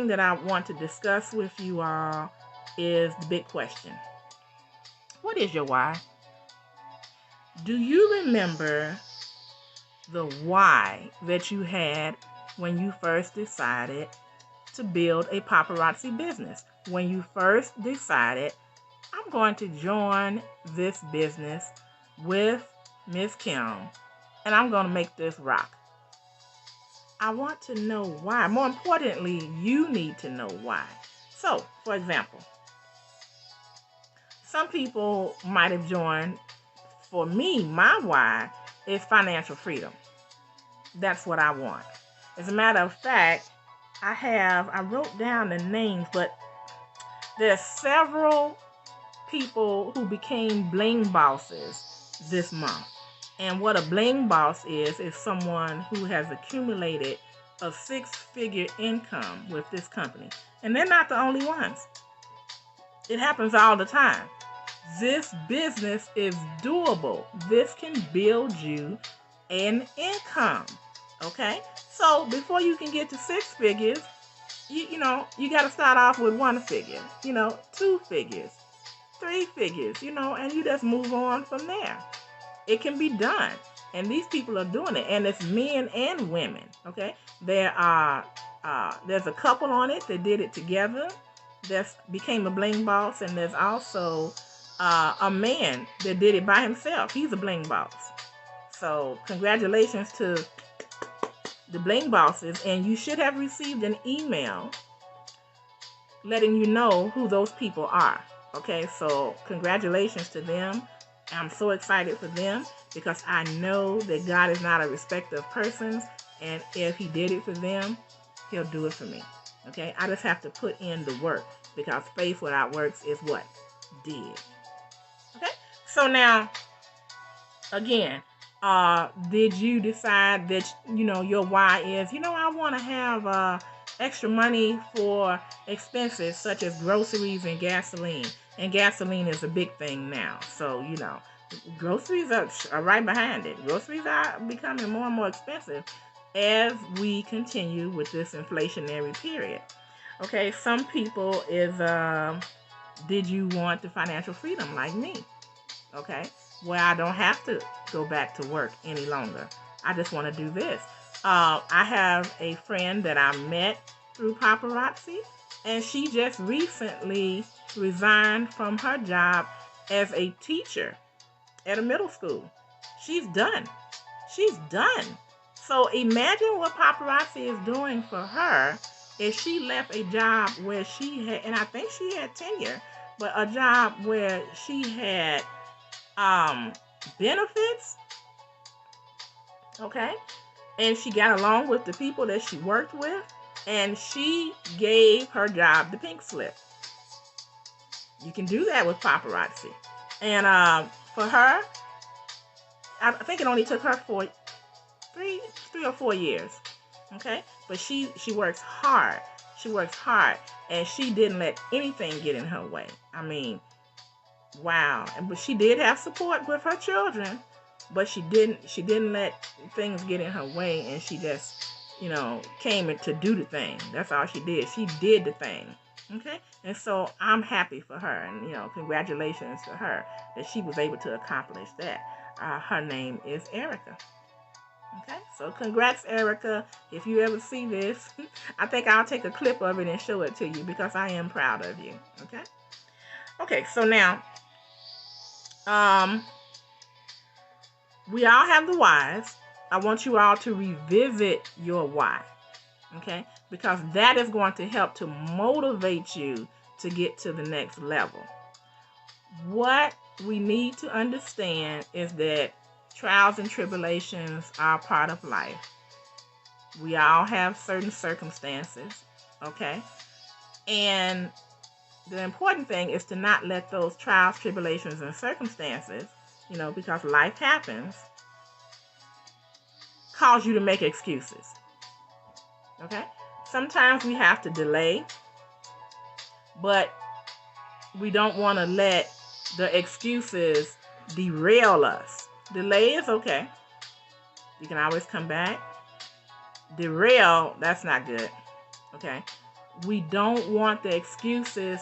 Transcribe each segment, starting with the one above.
thing that I want to discuss with you all is the big question. What is your why? Do you remember the why that you had when you first decided to build a paparazzi business? When you first decided, I'm going to join this business with MzKim, and I'm going to make this rock. I want to know why. More importantly, you need to know why. So, for example, some people might have joined. For me, my why is financial freedom. That's what I want. As a matter of fact, I wrote down the names, but there's several people who became bling bosses this month. And what a bling boss is someone who has accumulated a 6-figure income with this company. And they're not the only ones. It happens all the time. This business is doable. This can build you an income. Okay? So before you can get to 6 figures, you got to start off with 1 figure, 2 figures, 3 figures, and you just move on from there. It can be done. And these people are doing it. And it's men and women. Okay? There's a couple on it that did it together that became a bling boss. And there's also a man that did it by himself. He's a bling boss. So congratulations to the bling bosses. And you should have received an email letting you know who those people are. Okay? So congratulations to them. I'm so excited for them because I know that God is not a respecter of persons, and if he did it for them, he'll do it for me. Okay? I just have to put in the work because faith without works is what? Dead. Okay? So now, again, did you decide that, your why is, I want to have extra money for expenses such as groceries and gasoline. And gasoline is a big thing now. So, groceries are right behind it. Groceries are becoming more and more expensive as we continue with this inflationary period. Okay, some people is, did you want the financial freedom like me? Okay, where I don't have to go back to work any longer. I just want to do this. I have a friend that I met through Paparazzi, and she just recently resigned from her job as a teacher at a middle school. She's done. So imagine what Paparazzi is doing for her if she left a job where she had, and I think she had tenure, but a job where she had benefits, okay? And she got along with the people that she worked with, and she gave her job the pink slip. You can do that with Paparazzi. And for her, I think it only took her for three or 4 years. Okay? But she works hard. And she didn't let anything get in her way. I mean, wow. But she did have support with her children, but she didn't let things get in her way, and she just, came in to do the thing. That's all she did. She did the thing. Okay? And so I'm happy for her, and, congratulations to her that she was able to accomplish that. Her name is Erica. Okay? So congrats, Erica. If you ever see this, I think I'll take a clip of it and show it to you because I am proud of you. Okay? Okay, so now, we all have the whys. I want you all to revisit your why. Okay? Because that is going to help to motivate you to get to the next level. What we need to understand is that trials and tribulations are part of life. We all have certain circumstances, okay? And the important thing is to not let those trials, tribulations, and circumstances, because life happens, cause you to make excuses, okay? Sometimes we have to delay, but we don't want to let the excuses derail us. Delay is okay. You can always come back. Derail, that's not good. Okay? we don't want the excuses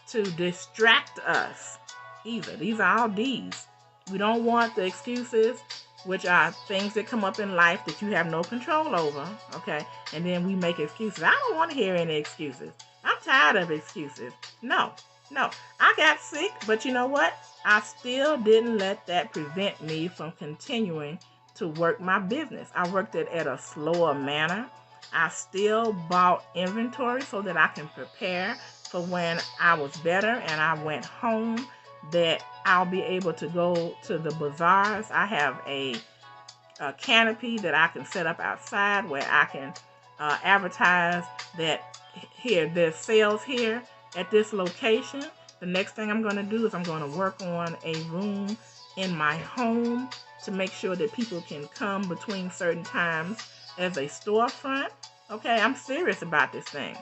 to distract us either. These are all D's. We don't want the excuses, which are things that come up in life that you have no control over, okay? And then we make excuses. I don't want to hear any excuses. I'm tired of excuses. No. I got sick, but you know what? I still didn't let that prevent me from continuing to work my business. I worked it at a slower manner. I still bought inventory so that I can prepare for when I was better and I went home, that I'll be able to go to the bazaars. I have a canopy that I can set up outside where I can advertise that here, there's sales here at this location. The next thing I'm going to do is I'm going to work on a room in my home to make sure that people can come between certain times as a storefront. Okay, I'm serious about this thing.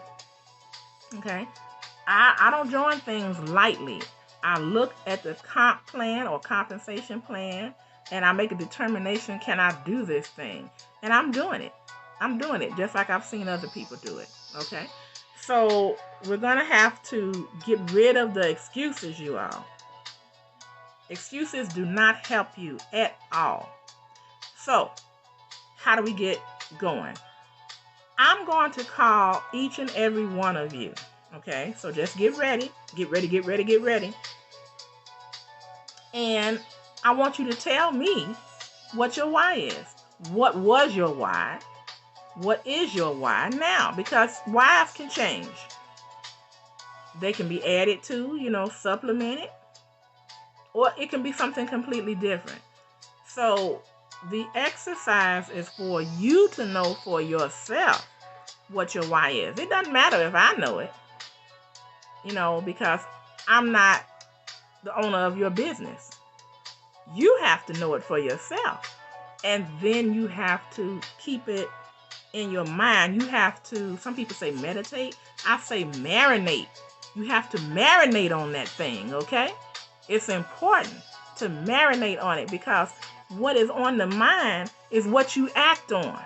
Okay, I don't join things lightly. I look at the comp plan or compensation plan and I make a determination, can I do this thing? And I'm doing it. I'm doing it just like I've seen other people do it. Okay, so we're going to have to get rid of the excuses, you all. Excuses do not help you at all. So how do we get going? I'm going to call each and every one of you. Okay, so just get ready. Get ready. And I want you to tell me what your why is. What was your why? What is your why now? Because whys can change. They can be added to, supplemented, or it can be something completely different. So the exercise is for you to know for yourself what your why is. It doesn't matter if I know it, because I'm not the owner of your business. You have to know it for yourself. And then you have to keep it in your mind. You have to, some people say meditate. I say marinate. You have to marinate on that thing, okay? It's important to marinate on it because what is on the mind is what you act on.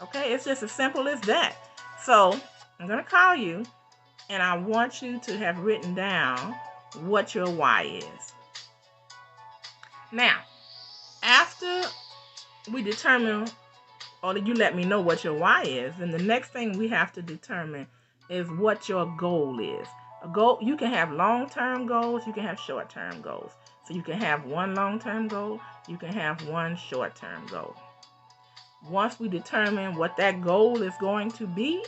Okay? It's just as simple as that. So I'm going to call you and I want you to have written down what your why is. Now, after we determine, or you let me know what your why is, then the next thing we have to determine is what your goal is. A goal, you can have long-term goals, you can have short-term goals. So you can have one long-term goal, you can have one short-term goal. Once we determine what that goal is going to be,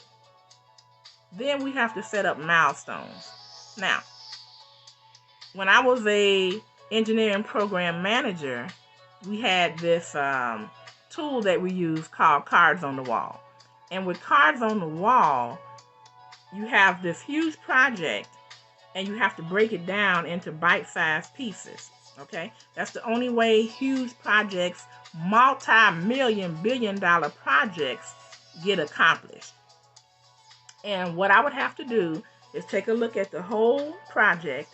then we have to set up milestones. Now, when I was a engineering program manager, we had this tool that we use called cards on the wall. And with cards on the wall, you have this huge project and you have to break it down into bite-sized pieces. Okay? That's the only way huge projects, multi-million, billion-dollar projects get accomplished. And what I would have to do is take a look at the whole project,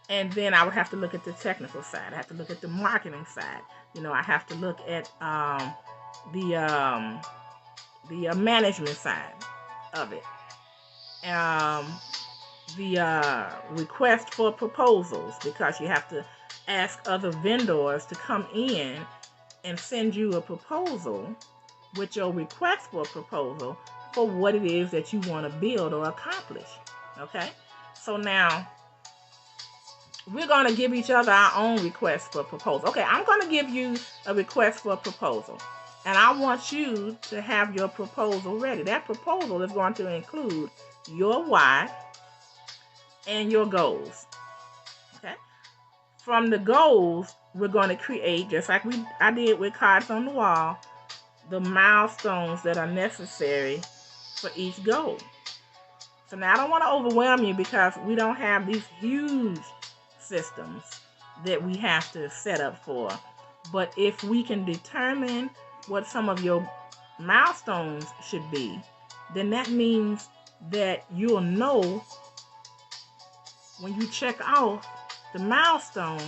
and then I would have to look at the technical side. I have to look at the marketing side. I have to look at the management side of it. The request for proposals, because you have to ask other vendors to come in and send you a proposal with your request for a proposal for what it is that you want to build or accomplish. Okay? So now, we're going to give each other our own request for proposal. Okay, I'm going to give you a request for a proposal. And I want you to have your proposal ready. That proposal is going to include your why and your goals. Okay? From the goals, we're going to create, just like I did with cards on the wall, the milestones that are necessary for each goal. So now I don't want to overwhelm you because we don't have these huge systems that we have to set up for. But if we can determine what some of your milestones should be, then that means that you'll know when you check off the milestone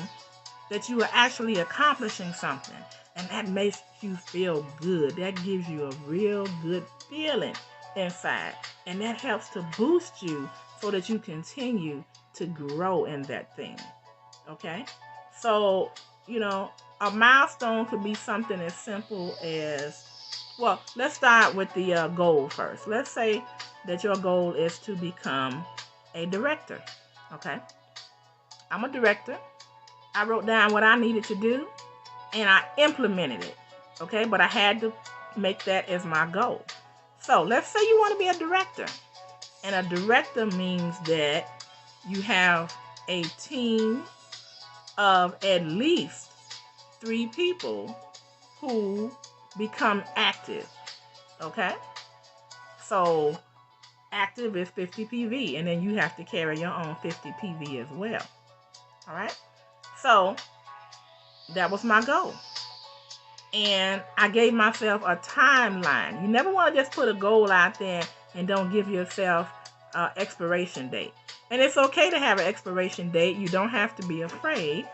that you are actually accomplishing something. And that makes you feel good. That gives you a real good feeling inside. And that helps to boost you so that you continue to grow in that thing. Okay? So, a milestone could be something as simple as, well, let's start with the goal first. Let's say that your goal is to become a director. Okay? I'm a director. I wrote down what I needed to do and I implemented it. Okay? But I had to make that as my goal. So let's say you want to be a director. And a director means that you have a team of at least 3 people who become active. Okay? So active is 50 PV, and then you have to carry your own 50 PV as well. All right? So that was my goal. And I gave myself a timeline. You never want to just put a goal out there and don't give yourself an expiration date. And it's okay to have an expiration date. You don't have to be afraid,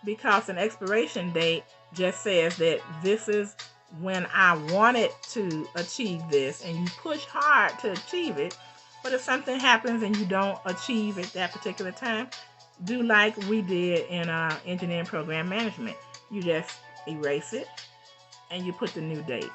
because an expiration date just says that this is when I wanted to achieve this, and you push hard to achieve it. But if something happens and you don't achieve it that particular time, do like we did in engineering program management. You just erase it and you put the new date.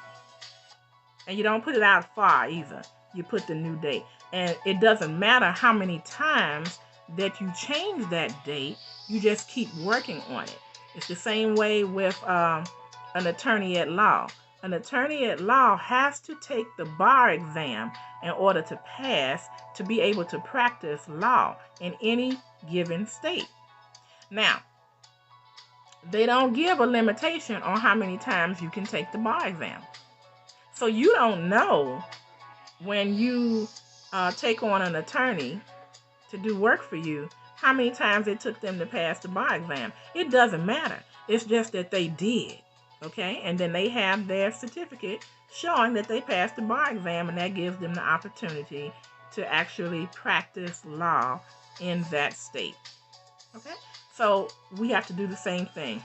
And you don't put it out far either. You put the new date. And it doesn't matter how many times that you change that date, you just keep working on it. It's the same way with an attorney at law. An attorney at law has to take the bar exam in order to pass, to be able to practice law in any given state. Now, they don't give a limitation on how many times you can take the bar exam. So you don't know when you take on an attorney to do work for you, how many times it took them to pass the bar exam. It doesn't matter. It's just that they did. Okay? And then they have their certificate showing that they passed the bar exam, and that gives them the opportunity to actually practice law in that state. Okay? So we have to do the same thing.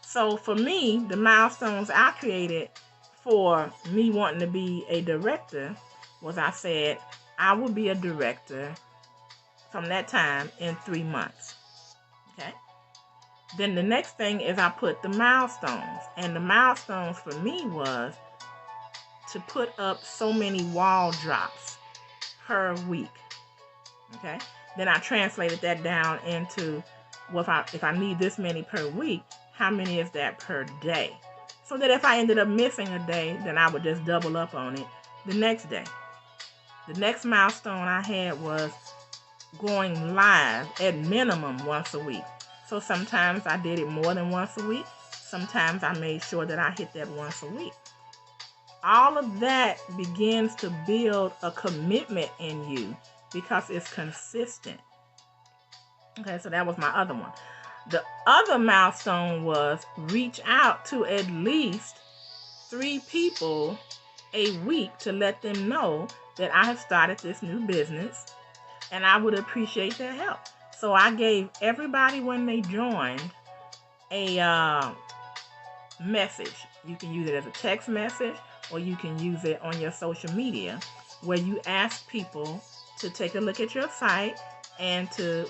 So for me, the milestones I created for me wanting to be a director was, I said I would be a director from that time in 3 months. Okay? Then the next thing is I put the milestones. And the milestones for me was to put up so many wall drops per week. Okay? Then I translated that down into, well, if I need this many per week, how many is that per day? So that if I ended up missing a day, then I would just double up on it the next day. The next milestone I had was going live at minimum once a week. So sometimes I did it more than once a week. Sometimes I made sure that I hit that once a week. All of that begins to build a commitment in you because it's consistent. Okay, so that was my other one. The other milestone was reach out to at least 3 people a week to let them know that I have started this new business and I would appreciate their help. So I gave everybody, when they joined, a message. You can use it as a text message, or you can use it on your social media, where you ask people to take a look at your site and to,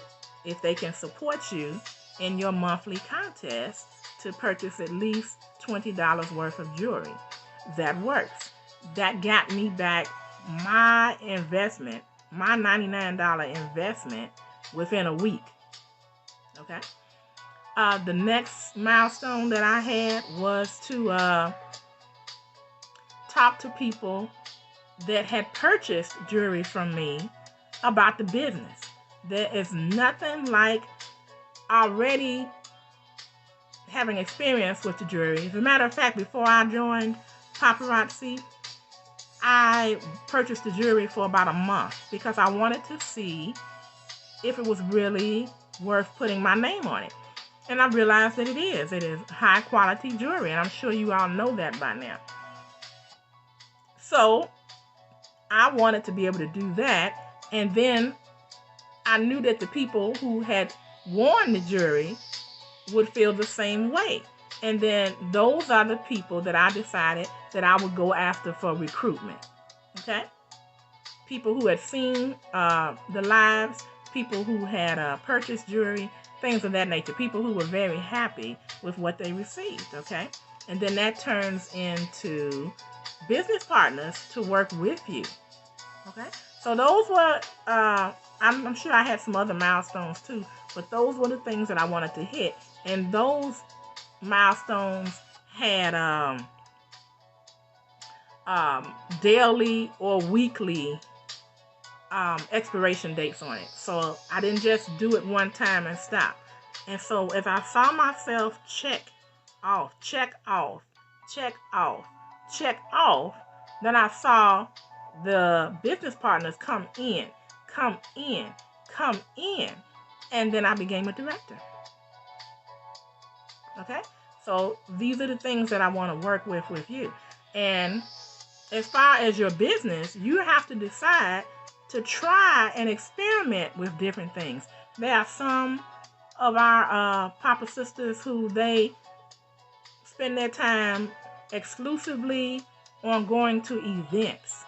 if they can support you in your monthly contest, to purchase at least $20 worth of jewelry. That works. That got me back my investment, my $99 investment, within a week. Okay? The next milestone that I had was to talk to people that had purchased jewelry from me about the business. There is nothing like already having experience with the jewelry. As a matter of fact, before I joined Paparazzi, I purchased the jewelry for about a month because I wanted to see if it was really worth putting my name on it. And I realized that it is. It is high quality jewelry, and I'm sure you all know that by now. So I wanted to be able to do that, and then I knew that the people who had worn the jewelry would feel the same way. And then those are the people that I decided that I would go after for recruitment. Okay? people who had seen the lives, people who had purchased jewelry, things of that nature, people who were very happy with what they received, okay? And then that turns into business partners to work with you, okay? So those were, I'm sure I had some other milestones too, but those were the things that I wanted to hit. And those milestones had daily or weekly expiration dates on it. So I didn't just do it one time and stop. And so if I saw myself check off, then I saw the business partners come in, and then I became a director. Okay? So these are the things that I want to work with you. And as far as your business, you have to decide to try and experiment with different things. There are some of our Papa sisters who they spend their time exclusively on going to events.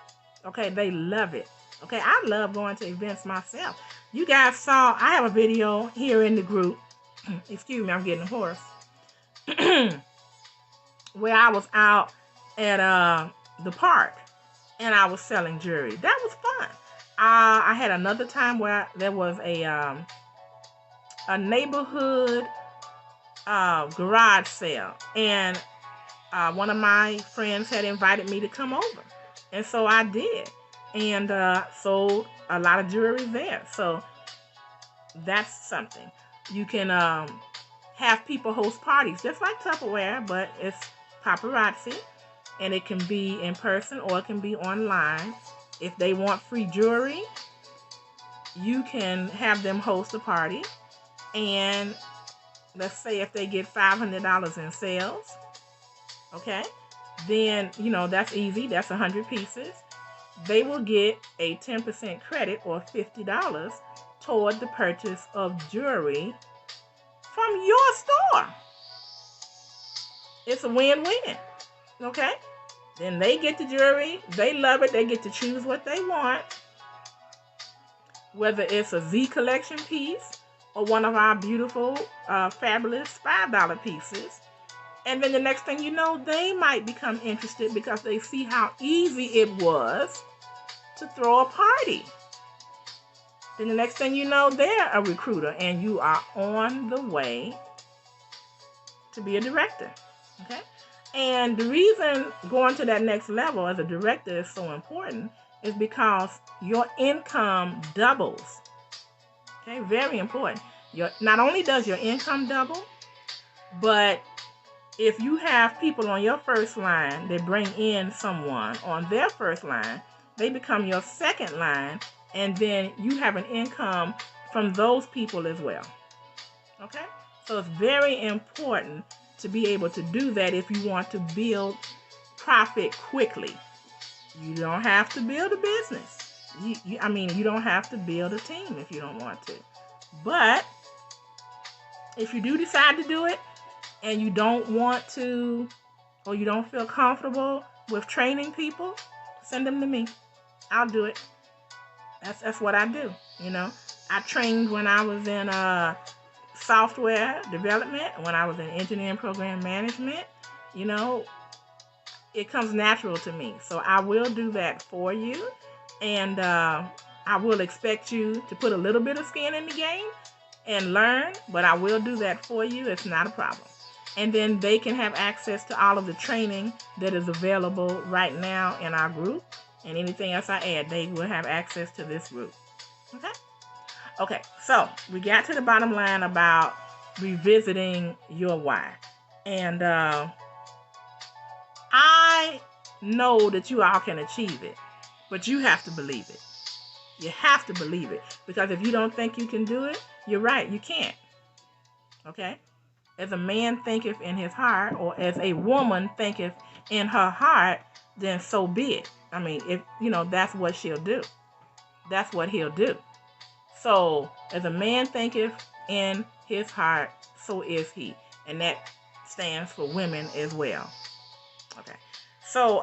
Okay, they love it. Okay, I love going to events myself. You guys saw, I have a video here in the group. Excuse me, I'm getting hoarse. Where I was out at the park and I was selling jewelry. That was fun. I had another time where there was a neighborhood garage sale, and one of my friends had invited me to come over, and so I did, and sold a lot of jewelry there. So that's something. You can have people host parties just like Tupperware, but it's Paparazzi, and it can be in person or it can be online. If they want free jewelry, you can have them host a party, and let's say if they get $500 in sales, okay, then, you know, that's easy. That's 100 pieces. They will get a 10% credit or $50 toward the purchase of jewelry from your store. It's a win-win, okay? Then they get the jewelry. They love it. They get to choose what they want, whether it's a Z collection piece or one of our beautiful, fabulous $5 pieces. And then the next thing you know, they might become interested because they see how easy it was to throw a party. Then the next thing you know, they're a recruiter and you are on the way to be a director. Okay? And the reason going to that next level as a director is so important is because your income doubles. Okay? Very important. Not only does your income double, but if you have people on your first line that bring in someone on their first line, they become your second line, and then you have an income from those people as well. Okay? So it's very important to be able to do that if you want to build profit quickly. You don't have to build a business. You don't have to build a team if you don't want to. But if you do decide to do it, and you don't want to, or you don't feel comfortable with training people, send them to me. I'll do it. That's what I do. You know, I trained when I was in software development, when I was in engineering program management. You know, it comes natural to me. So I will do that for you, and I will expect you to put a little bit of skin in the game and learn, but I will do that for you. It's not a problem. And then they can have access to all of the training that is available right now in our group. And anything else I add, they will have access to this group. Okay? Okay, so we got to the bottom line about revisiting your why. And I know that you all can achieve it, but you have to believe it. You have to believe it. Because if you don't think you can do it, you're right, you can't. Okay? As a man thinketh in his heart, or as a woman thinketh in her heart, then so be it. I mean, if that's what she'll do. That's what he'll do. So, as a man thinketh in his heart, so is he. And that stands for women as well. Okay. So,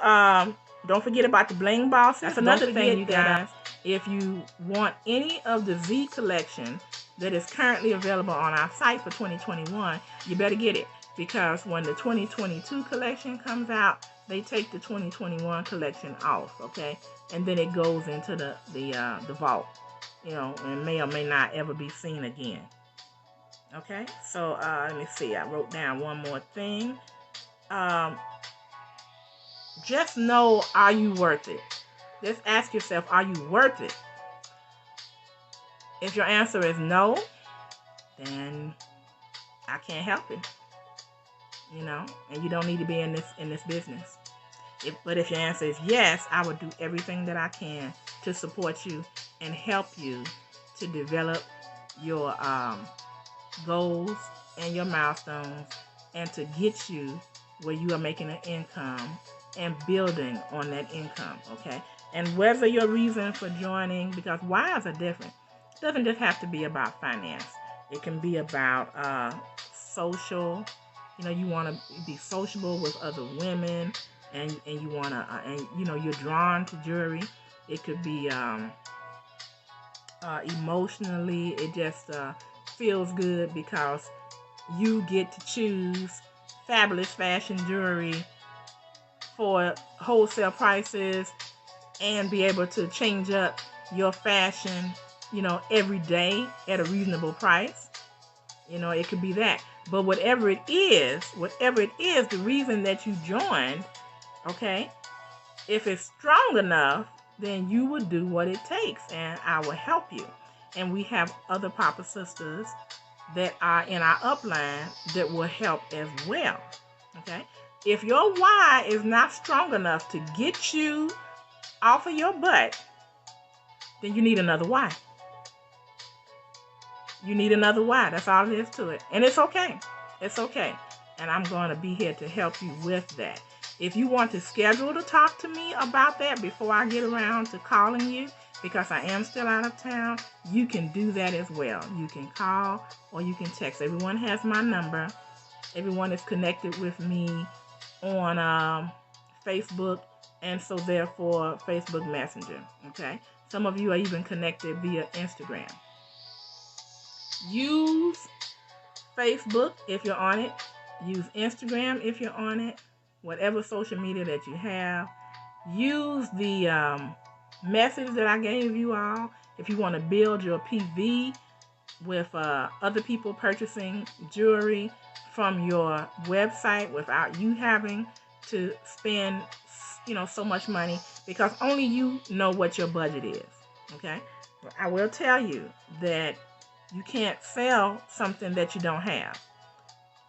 don't forget about the bling bosses. That's another thing, you guys. If you want any of the Z collection that is currently available on our site for 2021, you better get it, because when the 2022 collection comes out, they take the 2021 collection off, okay? And then it goes into the vault, and may or may not ever be seen again. Okay, so let me see. I wrote down one more thing. Just know, are you worth it? Just ask yourself, are you worth it? If your answer is no, then I can't help it. And you don't need to be in this business. But if your answer is yes, I would do everything that I can to support you and help you to develop your goals and your milestones, and to get you where you are making an income and building on that income, okay? And whether your reason for joining, because whys are different. It doesn't just have to be about finance. It can be about social. You want to be sociable with other women, and you want to, and you're drawn to jewelry. It could be emotionally. It just feels good because you get to choose fabulous fashion jewelry for wholesale prices and be able to change up your fashion, every day at a reasonable price. It could be that. But whatever it is, the reason that you joined, okay, if it's strong enough, then you will do what it takes, and I will help you. And we have other Papa sisters that are in our upline that will help as well, okay? If your why is not strong enough to get you off of your butt, then you need another why. You need another why. That's all it is to it. And it's okay. It's okay. And I'm going to be here to help you with that. If you want to schedule to talk to me about that before I get around to calling you, because I am still out of town, you can do that as well. You can call or you can text. Everyone has my number. Everyone is connected with me on Facebook, and so therefore Facebook Messenger, okay? Some of you are even connected via Instagram. Use Facebook if you're on it. Use Instagram if you're on it. Whatever social media that you have. Use the message that I gave you all if you want to build your PV with other people purchasing jewelry from your website without you having to spend so much money, because only you know what your budget is, okay? But I will tell you that you can't sell something that you don't have.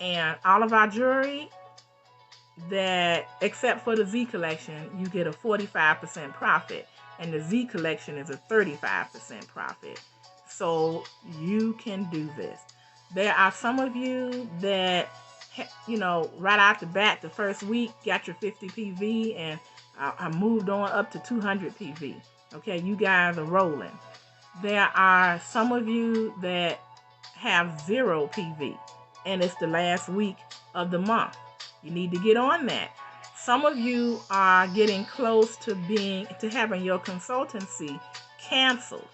And all of our jewelry, that except for the Z collection, you get a 45% profit, and the Z collection is a 35% profit. So you can do this. There are some of you that, right out the bat, the first week, got your 50 PV, and I moved on up to 200 PV. Okay, you guys are rolling. There are some of you that have 0 PV, and it's the last week of the month. You need to get on that. Some of you are getting close to having your consultancy canceled.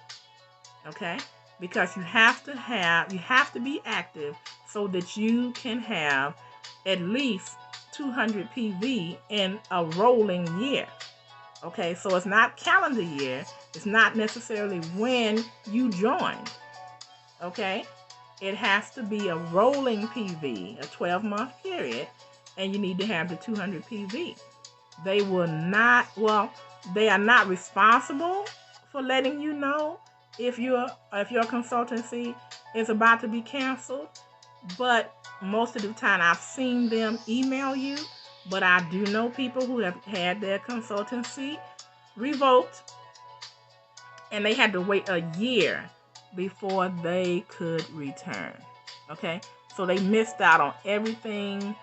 Okay? Because you have to be active so that you can have at least 200 PV in a rolling year. Okay, so it's not calendar year. It's not necessarily when you join. Okay, it has to be a rolling PV, a 12-month period, and you need to have the 200 PV. They are not responsible for letting you know if your consultancy is about to be canceled, but most of the time I've seen them email you. But I do know people who have had their consultancy revoked, and they had to wait a year before they could return. Okay, so they missed out on everything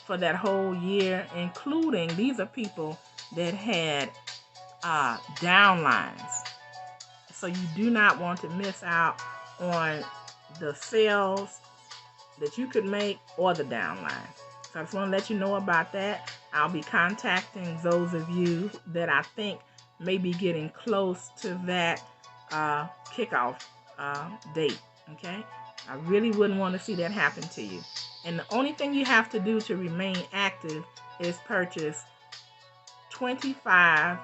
for that whole year, including, these are people that had downlines. So you do not want to miss out on the sales that you could make or the downline. So I just want to let you know about that. I'll be contacting those of you that I think may be getting close to that kickoff date. Okay, I really wouldn't want to see that happen to you. And the only thing you have to do to remain active is purchase 25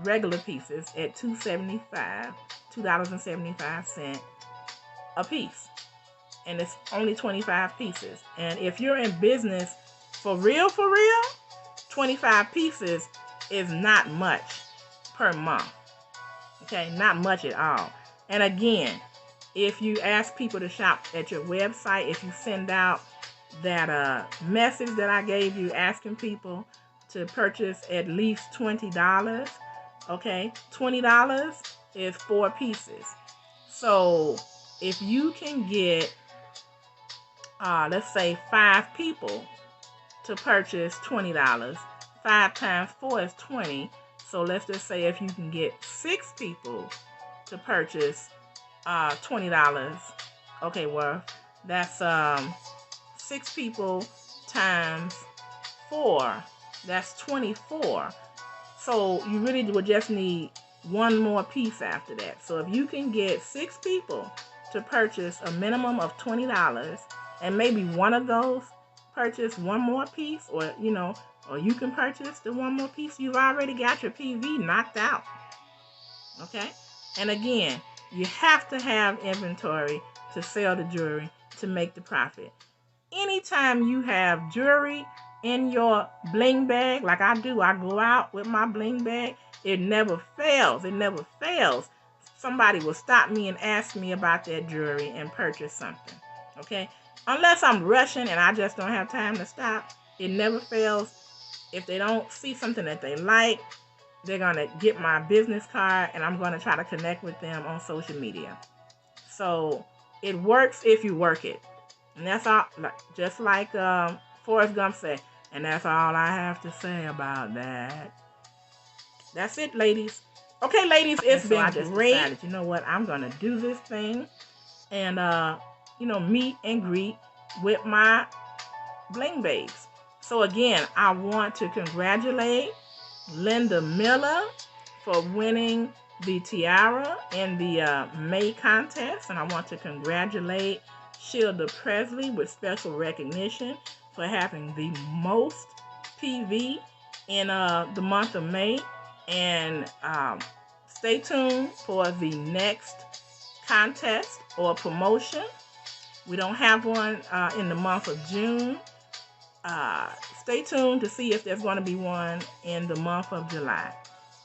regular pieces at $2.75 a piece. And it's only 25 pieces. And if you're in business for real, 25 pieces is not much per month. Okay, not much at all. And again, if you ask people to shop at your website, if you send out that message that I gave you asking people to purchase at least $20, okay, $20 is 4 pieces. So if you can get, let's say 5 people to purchase $20, 5 times 4 is 20. So let's just say if you can get 6 people to purchase $20, okay, worth, that's 6 people times 4, that's 24. So you really would just need one more piece after that. So if you can get 6 people to purchase a minimum of $20, and maybe one of those purchase one more piece, or or you can purchase the one more piece, you've already got your PV knocked out. Okay? And again, you have to have inventory to sell the jewelry to make the profit. Anytime you have jewelry in your bling bag, like I do, I go out with my bling bag, it never fails. It never fails. Somebody will stop me and ask me about that jewelry and purchase something. Okay? Unless I'm rushing and I just don't have time to stop, it never fails. If they don't see something that they like, they're going to get my business card and I'm going to try to connect with them on social media. So it works if you work it. And that's all, just like Forrest Gump said, and that's all I have to say about that. That's it, ladies. Okay, ladies, it's been great. Decided, you know what, I'm going to do this thing and, meet and greet with my bling babes. So again, I want to congratulate Linda Miller for winning the tiara in the May contest, and I want to congratulate Shilda Presley with special recognition for having the most PV in the month of May. And stay tuned for the next contest or promotion. We don't have one in the month of June. Stay tuned to see if there's going to be one in the month of July.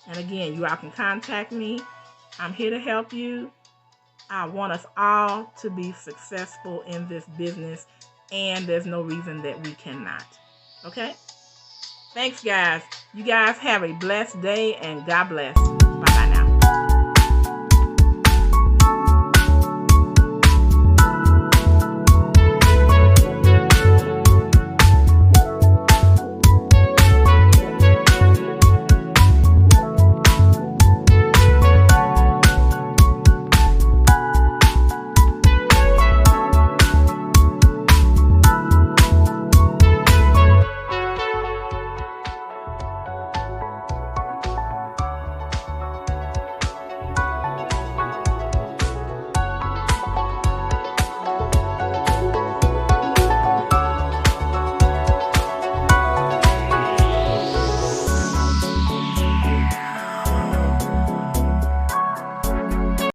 And again, you all can contact me. I'm here to help you. I want us all to be successful in this business, and there's no reason that we cannot. Okay? Thanks, guys. You guys have a blessed day, and God bless.